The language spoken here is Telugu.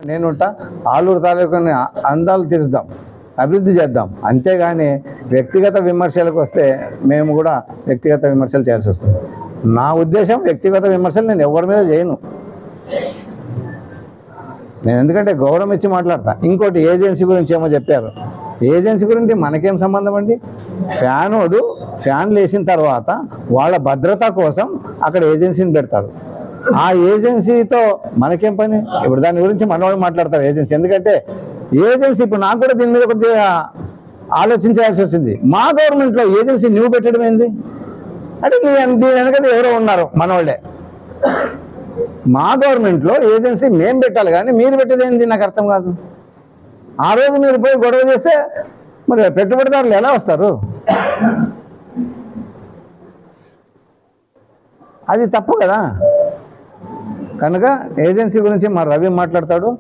నేనుంటా ఆలూరు తాలూకాని అందాలు తీర్చుదాం, అభివృద్ధి చేద్దాం. అంతేగాని వ్యక్తిగత విమర్శలకు వస్తే మేము కూడా వ్యక్తిగత విమర్శలు చేయాల్సి వస్తుంది. నా ఉద్దేశం వ్యక్తిగత విమర్శలు నేను ఎవరి మీద చేయను. నేను ఎందుకంటే గౌరవం ఇచ్చి మాట్లాడతా. ఇంకోటి ఏజెన్సీ గురించి ఏమో చెప్పారు. ఏజెన్సీ గురించి మనకేం సంబంధం అండి? ఫ్యాన్లు వేసిన తర్వాత వాళ్ళ భద్రత కోసం అక్కడ ఏజెన్సీని పెడతారు. ఆ ఏజెన్సీతో మనకేం పని? ఇప్పుడు దాని గురించి మనవాళ్ళు మాట్లాడతారు ఏజెన్సీ. ఎందుకంటే ఏజెన్సీ ఇప్పుడు నాకు కూడా దీని మీద కొద్దిగా ఆలోచించాల్సి వచ్చింది. మా గవర్నమెంట్లో ఏజెన్సీ నువ్వు పెట్టడం ఏంది అంటే దీని వెనకది ఎవరో ఉన్నారు మనవాళ్ళే. మా గవర్నమెంట్లో ఏజెన్సీ మేము పెట్టాలి కానీ మీరు పెట్టేది ఏంది నాకు అర్థం కాదు. ఆ రోజు మీరు పోయి గొడవ చేస్తే మరి పెట్టుబడిదారులు ఎలా వస్తారు? అది తప్పు కదా. కనుక ఏజెన్సీ గురించి మా రవి మాట్లాడతాడు.